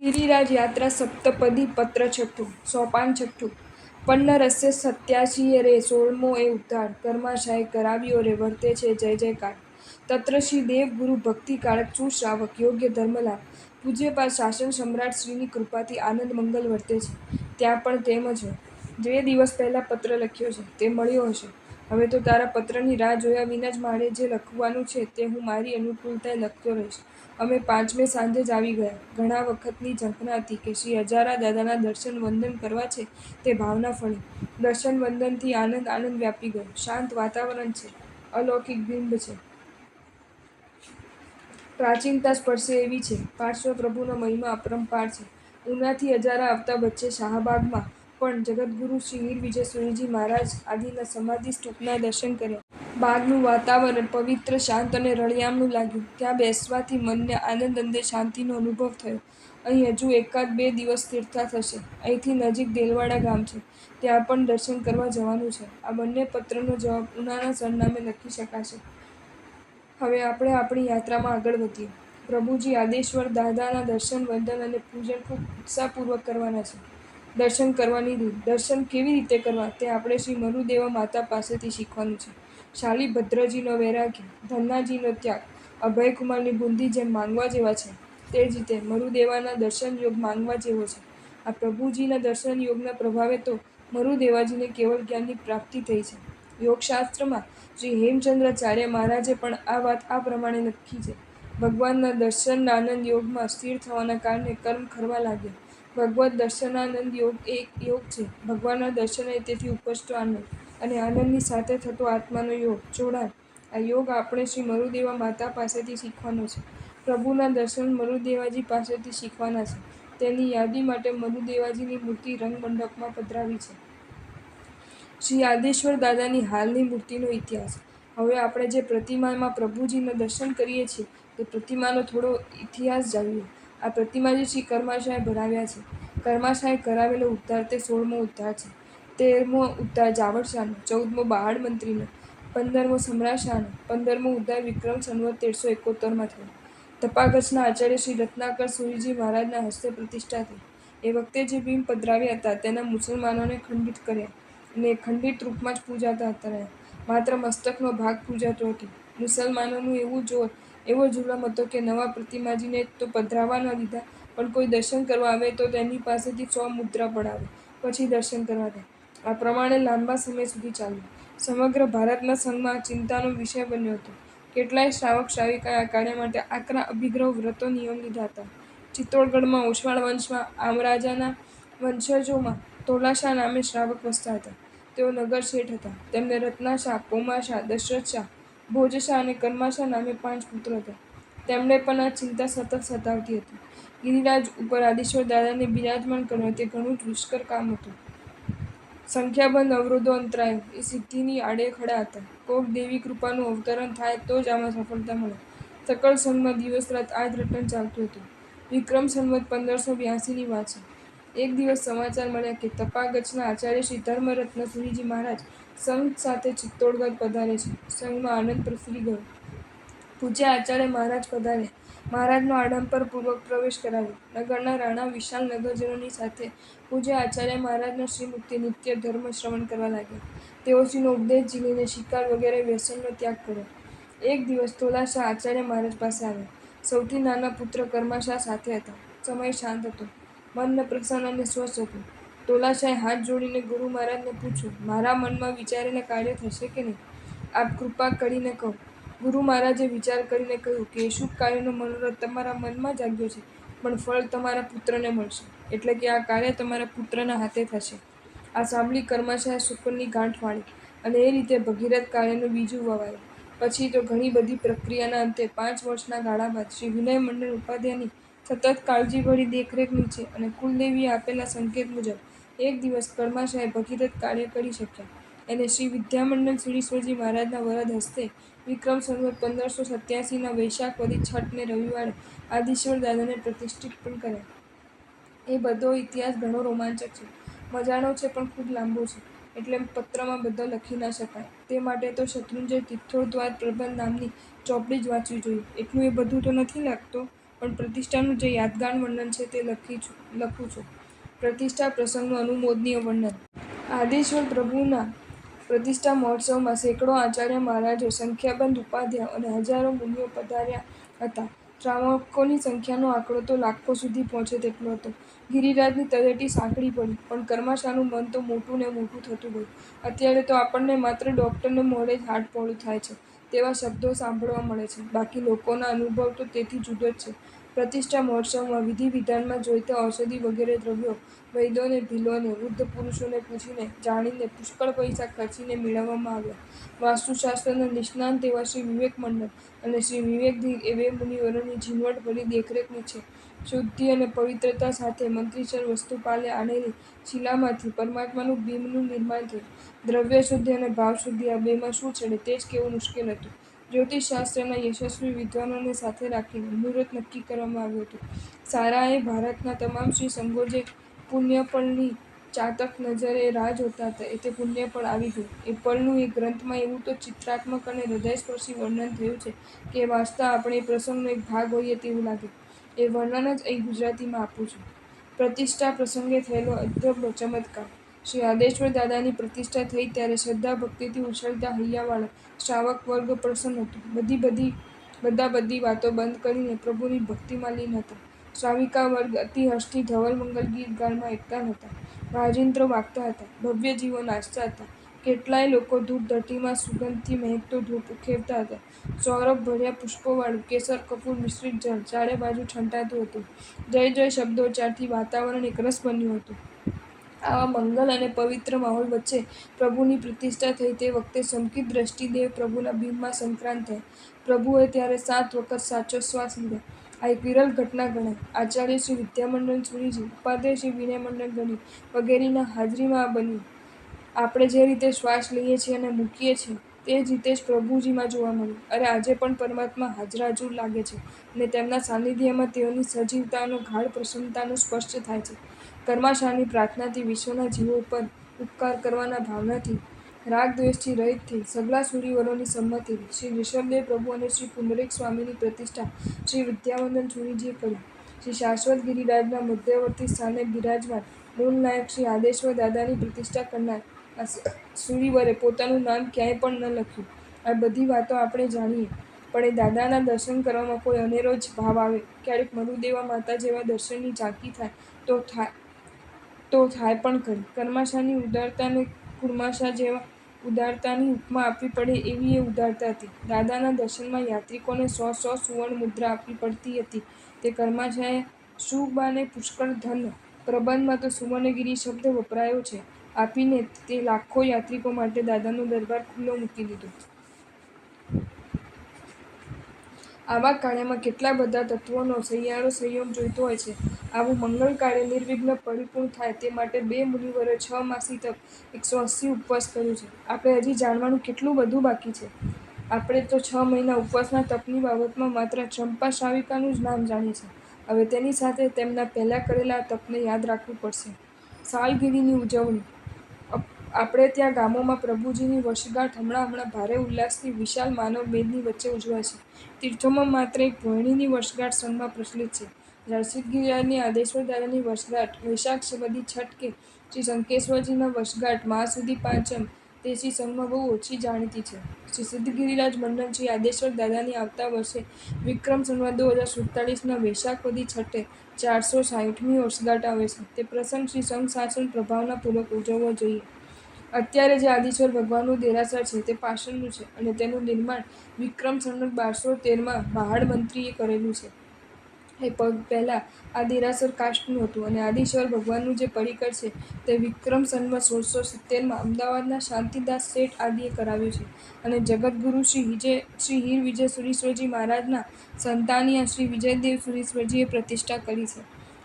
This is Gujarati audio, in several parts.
ગિરિરાજ યાત્રા સપ્તપદી પત્ર છઠ્ઠું સોપાન છઠ્ઠું પન્નરસ્ય સત્યાશી રે 16મો એ ઉદ્ધાર કર્માશાય કરાવ્યો રે વર્તે છે જય જયકાર તત્ર શ્રી દેવ ગુરુ ભક્તિ કાળક સુશ્રાવક યોગ્ય ધર્મલાભ પૂજ્યપાદ શાસન સમ્રાટ શ્રીની કૃપાથી આનંદ મંગલ વર્તે છે. ત્યાં પણ તેમ જ હોય. 2 દિવસ પહેલા પત્ર લખ્યો છે તે મળ્યો હશે. હવે તો તારા પત્રની રાહ જોયા વિના જ મારે જે લખવાનું છે તે હું મારી અનુકૂળતાએ લખતો રહીશ. અમે 5મે સાંજે જ આવી ગયા. ઘણા વખતની ઝંખના હતી કે શ્રી હજારા દાદાના દર્શન વંદન કરવા છે તે ભાવના ફળી. દર્શન વંદનથી આનંદ આનંદ વ્યાપી ગયો. શાંત વાતાવરણ છે. અલૌકિક બિંબ છે. પ્રાચીનતા સ્પર્શે એવી છે. પાર્શ્વ પ્રભુનો મહિમા અપરંપાર છે. ઉનાથી હજારા આવતા વચ્ચે શાહબાગમાં પણ જગતગુરુ શ્રી વીરવિજય સુરીજી મહારાજ આદિના સમાધિ સ્તૂપના દર્શન કર્યા. બાગનું વાતાવરણ પવિત્ર, શાંત અને રળિયામણું લાગ્યું. ત્યાં બેસવાથી મનને આનંદ અને શાંતિનો અનુભવ થયો. અહીં હજુ 1-2 દિવસ સ્થિરતા થશે. અહીંથી નજીક દેલવાડા ગામ છે. ત્યાં પણ દર્શન કરવા જવાનું છે. આ બંને પત્રનો જવાબ ઉનાના સરનામે લખી શકાશે. હવે આપણે આપણી યાત્રામાં આગળ વધીએ. પ્રભુજી આદેશ્વર દાદાના દર્શન, વંદન અને પૂજન ખૂબ ઉત્સાહપૂર્વક કરવાના છે. દર્શન કરવાની રીત. દર્શન કેવી રીતે કરવા તે આપણે શ્રી મરુદેવા માતા પાસેથી શીખવાનું છે. શાલિભદ્રજીનો વૈરાગ્ય, ધન્નાજીનો ત્યાગ, અભયકુમારની બુદ્ધિ જેમ માંગવા જેવા છે તે જ રીતે મરુદેવાના દર્શન યોગ માંગવા જેવો છે. આ પ્રભુજીના દર્શન યોગના પ્રભાવે તો મરુદેવાજીને કેવળ જ્ઞાનની પ્રાપ્તિ થઈ છે. યોગશાસ્ત્રમાં શ્રી હેમચંદ્રાચાર્ય મહારાજે પણ આ વાત આ પ્રમાણે લખી છે. ભગવાનના દર્શનાનંદ યોગમાં સ્થિર થવાના કારણે કર્મ ખરવા લાગ્યા. ભગવદ્ દર્શનાનંદ યોગ એ એક યોગ છે. ભગવાનના દર્શન અને તેથી ઉપજતો આનંદ અને આનંદની સાથે થતો આત્માનો યોગ, જોડાણ. આ યોગ આપણે શ્રી મરુદેવા માતા પાસેથી શીખવાનો છે. પ્રભુના દર્શન મરુદેવાજી પાસેથી શીખવાના છે. તેની યાદી માટે મરુદેવાજીની મૂર્તિ રંગમંડપમાં પધરાવી છે. શ્રી આદેશ્વર દાદાની હાલની મૂર્તિનો ઇતિહાસ. હવે આપણે જે પ્રતિમામાં પ્રભુજીના દર્શન કરીએ છીએ તે પ્રતિમાનો થોડો ઇતિહાસ જાણીએ. આ પ્રતિમાજી શ્રી કર્માશાએ ભરાવ્યા છે. કર્માશાએ કરાવેલો ઉદ્ધાર તે 16મો ઉદ્ધાર છે. 13મો ઉદ્ધાર જાવળ શાહનો, 14મો બહાડ મંત્રીનો, 15મો સમ્રાટ શાહનો, 15મો ઉદ્ધાર વિક્રમ સંવત 1371માં થયો. તપાગચના આચાર્ય શ્રી રત્નાકર સુરીજી મહારાજના હસ્તે પ્રતિષ્ઠા થઈ. એ વખતે જે બિંબ પધરાવ્યા હતા તેના મુસલમાનોને ખંડિત કર્યા અને એ ખંડિત રૂપમાં જ પૂજાતા રહ્યા. માત્ર મસ્તકનો ભાગ પૂજાતો હતો. મુસલમાનોનું એવો જુલમ હતો કે નવા પ્રતિમાજીને તો પધરાવવા ન દીધા, પણ કોઈ દર્શન કરવા આવે તો તેની પાસેથી 100 મુદ્રા પડાવે, પછી દર્શન કરવા દે. આ પ્રમાણે લાંબા સમય સુધી ચાલ્યું. સમગ્ર ભારતના સંઘમાં આ ચિંતાનો વિષય બન્યો હતો. કેટલાય શ્રાવક શ્રાવિકાએ આ કાર્ય માટે આકરા અભિગ્રહ વ્રતો નિયમ લીધા હતા. ચિત્તોડગઢમાં ઓસવાળ વંશમાં આમરાજાના વંશજોમાં તોલાશા નામે શ્રાવક વસતા હતા. તેઓ નગર શેઠ હતા. તેમને રત્નાશા, પોમાશા, દશરથશા, ભોજશા અને કર્માશા નામે 5 પુત્રો હતા. તેમને પણ આ ચિંતા સતત સતાવતી હતી. ગિરિરાજ ઉપર આદેશ્વર દાદાને બિરાજમાન કરવા તે ઘણું દુષ્કર કામ હતું. સંખ્યાબંધ અવરોધો, અંતરાયો એ સિદ્ધિની આડેખડા હતા. કોક દેવી કૃપાનું અવતરણ થાય તો જ આમાં સફળતા મળે. સકળ સંઘમાં દિવસ રાત આ જ રટણ ચાલતું હતું. વિક્રમ સંવત 1582ની વાત છે. એક દિવસ સમાચાર મળ્યા કે તપાગચના આચાર્ય શ્રી ધર્મરત્ન સુરીજી મહારાજ સંઘ સાથે ચિત્તોડગઢ પધારે છે. સંઘમાં આનંદ પ્રસરી ગયો. પૂજ્ય આચાર્ય મહારાજ પધાર્યા. મહારાજનો આડંબરપૂર્વક પ્રવેશ કરાવ્યો. નગરના રાણા વિશાળ નગરજનોની સાથે પૂજ્ય આચાર્ય મહારાજના શ્રીમુખથી નિત્ય ધર્મ શ્રવણ કરવા લાગ્યા. તેઓ શ્રીનો ઉપદેશ ઝીલીને શિકાર વગેરે વ્યસનનો ત્યાગ કર્યો. એક દિવસ તોલાશા આચાર્ય મહારાજ પાસે આવ્યા. સૌથી નાના પુત્ર કર્માશા સાથે હતા. સમય શાંત હતો. મન પ્રસન્ન અને સ્વસ્થ હતું. તોલાશાએ હાથ જોડીને ગુરુ મહારાજને પૂછ્યું, મારા મનમાં વિચારેલા કાર્ય થશે કે નહીં? આપ કૃપા કરીને કહો. ગુરુ મહારાજે વિચાર કરીને કહ્યું કે એ શુભ કાર્યનો મનોરથ તમારા મનમાં જાગ્યો છે, પણ ફળ તમારા પુત્રને મળશે. એટલે કે આ કાર્ય તમારા પુત્રના હાથે થશે. આ સાંભળી કર્માશાએ શુકનની ગાંઠ વાળી અને એ રીતે ભગીરથ કાર્યનું બીજું વવાયું. પછી તો ઘણી બધી પ્રક્રિયાના અંતે 5 વર્ષના ગાળા બાદ શ્રી વિનય મંડળ ઉપાધ્યાયની સતત કાળજીભરી દેખરેખ નીચે અને કુલદેવીએ આપેલા સંકેત મુજબ એક દિવસ કર્માશાએ ભગીરથ કાર્ય કરી શક્યા. એને શ્રી વિદ્યામંડળ સુરીશ્વરજી મહારાજના વરદ હસ્તે વિક્રમ સંવત 1587ના વૈશાખ વદી છઠને રવિવારે આદિશ્વર દાદાને પ્રતિષ્ઠિત પણ કર્યા. એ બધો ઇતિહાસ ઘણો રોમાંચક છે, મજાનો છે, પણ ખૂબ લાંબો છે, એટલે પત્રમાં બધો લખી ના શકાય. તે માટે તો શત્રુંજય તીર્થોદ્ધાર પ્રબંધ નામની ચોપડી જ વાંચવી જોઈએ. એટલું એ બધું તો નથી લાગતો. પણ પ્રતિષ્ઠાનું જે યાદગાર વર્ણન છે તે લખું છું. પ્રતિષ્ઠા પ્રસંગનું અનુમોદનીય વર્ણન. આદેશ્વર પ્રભુના પ્રતિષ્ઠા મહોત્સવમાં સેંકડો આચાર્ય મહારાજો, સંખ્યાબંધ ઉપાધ્યાયો અને હજારો મુનિઓ પધાર્યા હતા. શ્રાવકોની સંખ્યાનો આંકડો તો લાખો સુધી પહોંચે તેટલો હતો. ગિરિરાજની તળેટી સાંકડી પડી, પણ કર્માશાનું મન તો મોટું ને મોટું થતું ગયું. અત્યારે તો આપણને માત્ર ડૉક્ટરને મોઢે જ હાડ પહોળું થાય છે તેવા શબ્દો સાંભળવા મળે છે. બાકી લોકોના અનુભવ તો તેથી જુદો જ છે. પ્રતિષ્ઠા મહોત્સવમાં વિધિ વિધાનમાં જોઈતા ઔષધિ વગેરે દ્રવ્યો વૈદોને, ભીલોને, વૃદ્ધ પુરુષોને પૂછીને, જાણીને, પુષ્કળ પૈસા ખર્ચીને મેળવવામાં આવ્યા. વાસ્તુશાસ્ત્રના નિષ્ણાત એવા શ્રી વિવેક મંડળ અને શ્રી વિવેકધીર એ બે મુનિવરોની ઝીણવટભરી દેખરેખ નીચે શુદ્ધિ અને પવિત્રતા સાથે મંત્રીસર વસ્તુપાલે આણેલી શિલામાંથી પરમાત્માનું બિંબનું નિર્માણ થયું. દ્રવ્ય શુદ્ધિ અને ભાવ શુદ્ધિ આ બેમાં શું ચડે તે જ કહેવું મુશ્કેલ હતું. જ્યોતિષશાસ્ત્રના યશસ્વી વિદ્વાનોને સાથે રાખીને મુહૂર્ત નક્કી કરવામાં આવ્યું હતું. સારાએ ભારતના તમામ શ્રી સંઘો જે પુણ્યફળની ચાતક નજરે રાહ જોતા હતા તે પુણ્યફળ આવી ગયું. એ ફળનું એ ગ્રંથમાં એવું તો ચિત્રાત્મક અને હૃદયસ્પર્શી વર્ણન થયું છે કે એ વાંચતા આપણે એ પ્રસંગનો એક ભાગ હોઈએ તેવું લાગે. એ વર્ણન જ અહીં ગુજરાતીમાં આપું છું. પ્રતિષ્ઠા પ્રસંગે થયેલો અદ્ભુત ચમત્કાર. શ્રી આદેશ્વર દાદાની પ્રતિષ્ઠા થઈ ત્યારે શ્રદ્ધા ભક્તિથી ઉછળતા હૈયાવાળો શ્રાવક વર્ગ પ્રસન્ન હતો. બધા બધી વાતો બંધ કરીને પ્રભુની ભક્તિમાં લીન હતા. શ્રાવિકા વર્ગ અતિ હર્ષથી ધવલ મંગલ ગીત ગાનમાં એકતાન હતા. વાજિંત્રો વાગતા હતા. ભવ્ય જીવો નાચતા હતા. કેટલાય લોકો ધૂપ ધરતીમાં સુગંધથી મહેકતો ધૂપ ઉખેરતા હતા. સૌરભ ભર્યા પુષ્પોવાળું કેસર કપૂર મિશ્રિત જળ ચારે બાજુ છંટાતું હતું. જય જય શબ્દોચ્ચારથી વાતાવરણ એકરસ બન્યું હતું. આવા મંગલ અને પવિત્ર માહોલ વચ્ચે પ્રભુની પ્રતિષ્ઠા થઈ તે વખતે શંકિત દ્રષ્ટિદેવ પ્રભુના બિંબમાં સંક્રાંત થયા. પ્રભુએ ત્યારે 7 વખત સાચો શ્વાસ લીધો. આ એક વિરલ ઘટના ગણાય. આચાર્ય શ્રી વિદ્યામંડળ સુરીજી, ઉપાધ્યાય શ્રી વિનયમંડળ ગણી વગેરેની હાજરીમાં આ બન્યું. આપણે જે રીતે શ્વાસ લઈએ છીએ અને મૂકીએ છીએ તે જ રીતે જ પ્રભુજીમાં જોવા મળ્યું. અરે આજે પણ પરમાત્મા હાજરાજુર લાગે છે અને તેમના સાનિધ્યમાં તેઓની સજીવતાનો ગાઢ પ્રસન્નતાનો સ્પષ્ટ થાય છે. કર્માશાની પ્રાર્થનાથી, વિશ્વના જીવો પર ઉપકાર કરવાના ભાવનાથી, રાગ-દ્વેષથી રહિત થઈ, સગળા સુરીવરોની સંમતિથી શ્રી ઋષભદેવ પ્રભુ અને શ્રી પુંડરીક સ્વામીની પ્રતિષ્ઠા શ્રી વિદ્યામંડળ સુરીજીએ કરી. શ્રી શાશ્વત ગિરિરાજના મધ્યવર્તી સ્થાને બિરાજમાન મૂળનાયક શ્રી આદેશ્વર દાદાની પ્રતિષ્ઠા કરનાર આ સુરીવરે પોતાનું નામ ક્યાંય પણ ન લખ્યું. આ બધી વાતો આપણે જાણીએ, પણ એ દાદાના દર્શન કરવામાં કોઈ અનેરો જ ભાવ આવે. ક્યારેક મરુદેવા માતા જેવા દર્શનની ઝાંખી થાય તો થાય પણ ખરી. કર્માશાની ઉદારતાને કુર્માશા જેવા ઉદારતાની ઉપમા આપવી પડે એવી એ ઉદારતા હતી. દાદાના દર્શનમાં યાત્રિકોને 100 સુવર્ણ મુદ્રા આપવી પડતી હતી તે કર્માશાએ શુંબાને પુષ્કળ ધન, પ્રબંધમાં તો સુવર્ણગિરી શબ્દ વપરાયો છે, આપીને તે લાખો યાત્રિકો માટે દાદાનો દરબાર ખુલ્લો મૂકી દીધો. આવા કાર્યમાં કેટલા બધા તત્વોનો સહિયારો સહયોગ જોઈતો હોય છે. આવું મંગલ કાર્ય નિર્વિઘ્ને પરિપૂર્ણ થાય તે માટે બે મુનિવરોએ 6 માસી તપ, 180 ઉપવાસ કર્યું છે. આપણે હજી જાણવાનું કેટલું બધું બાકી છે. આપણે તો 6 મહિના ઉપવાસના તપની બાબતમાં માત્ર ચંપા શ્રાવિકાનું જ નામ જાણીએ છીએ. હવે તેની સાથે તેમના પહેલાં કરેલા આ તપને યાદ રાખવું પડશે. સાલગીરીની ઉજવણી. આપણે ત્યાં ગામોમાં પ્રભુજીની વર્ષગાંઠ હમણાં ભારે ઉલ્લાસથી વિશાળ માનવ મેદની વચ્ચે ઉજવાય છે. તીર્થોમાં માત્ર એક ભોયણીની વર્ષગાંઠ સંઘમાં પ્રચલિત છે. જળસિદ્ધ ગિરિરાજની આદેશ્વર દાદાની વર્ષગાંઠ વૈશાખ વદી છઠ કે શ્રી શંખેશ્વરજીના વર્ષગાંઠ મહાસુદી પાંચમ તે શ્રી સંઘમાં બહુ ઓછી જાણીતી છે. શ્રી સિદ્ધગિરિરાજ મંડળ શ્રી આદેશ્વર દાદાની આવતા વર્ષે વિક્રમ સંવત 2047ના વૈશાખ વદી છઠ્ઠે 460મી વર્ષગાંઠ આવે છે. તે પ્રસંગ શ્રી સંઘ શાસન પ્રભાવના પૂર્વક ઉજવવો જોઈએ. અત્યારે જે આદિશ્વર ભગવાનનું દેરાસર છે તે પાષાણનું છે અને તેનું નિર્માણ વિક્રમ સંવત 1213માં બહાડ મંત્રીએ કરેલું છે. એ પહેલાં આ દેરાસર કાષ્ઠનું હતું અને આદિશ્વર ભગવાનનું જે પડીકર છે તે વિક્રમ સંવત 1670માં અમદાવાદના શાંતિદાસ શેઠ આદિએ કરાવ્યું છે અને જગતગુરુ શ્રી હીર વિજય સુરીશ્વરજી મહારાજના સંતાનિયા શ્રી વિજયદેવ સુરીશ્વરજીએ પ્રતિષ્ઠા કરી છે.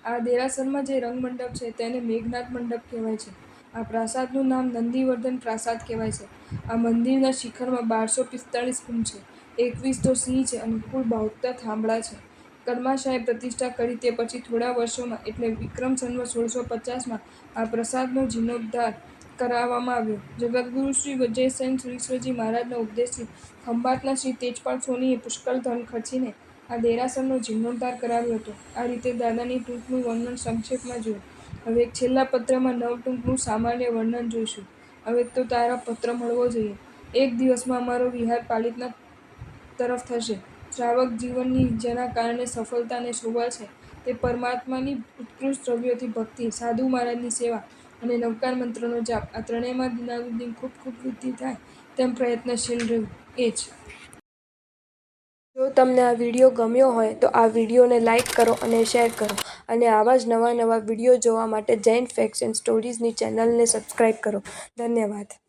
આ દેરાસરમાં જે રંગમંડપ છે તેને મેઘનાદ મંડપ કહેવાય છે. આ પ્રાસાદનું નામ નંદીવર્ધન પ્રાસાદ કહેવાય છે. આ મંદિરના શિખરમાં 1245 કુંભ છે, 21 તો સિંહ છે અને કુલ 72 થાંભલા છે. કર્માશાએ પ્રતિષ્ઠા કરી તે પછી થોડા વર્ષોમાં એટલે વિક્રમ સંવત 1650માં આ પ્રસાદનો જીર્ણોદ્ધાર કરાવવામાં આવ્યો. જગતગુરુ શ્રી વિજયસેન સુરીશ્વરજી મહારાજના ઉપદેશથી ખંભાતના શ્રી તેજપાલ સોનીએ પુષ્કળ ધન ખર્ચીને આ દેરાસરનો જીર્ણોદ્ધાર કરાવ્યો હતો. આ રીતે દાદાની ટૂંકનું વર્ણન સંક્ષેપમાં જોયું. હવે છેલ્લા પત્રમાં નવટૂંકનું સામાન્ય વર્ણન જોઈશું. હવે તો તારો પત્ર મળવો જોઈએ. એક દિવસમાં અમારો વિહાર પાલિતના તરફ થશે. શ્રાવક જીવનની જેના કારણે સફળતા અને શોભા છે તે પરમાત્માની ઉત્કૃષ્ટ દ્રવ્યોથી ભક્તિ, સાધુ મહારાજની સેવા અને નવકાર મંત્રનો જાપ, આ ત્રણેયમાં દિનાનુદિન ખૂબ ખૂબ વૃદ્ધિ થાય તેમ પ્રયત્નશીલ રહેવું એ જ. જો તમને આ વિડીયો ગમ્યો હોય તો આ વિડીયોને લાઈક કરો અને શેર કરો અને આવા જ નવા વિડીયો જોવા માટે જૈન ફેક્ટ્સ એન્ડ સ્ટોરીઝની ચેનલને સબસ્ક્રાઈબ કરો. ધન્યવાદ.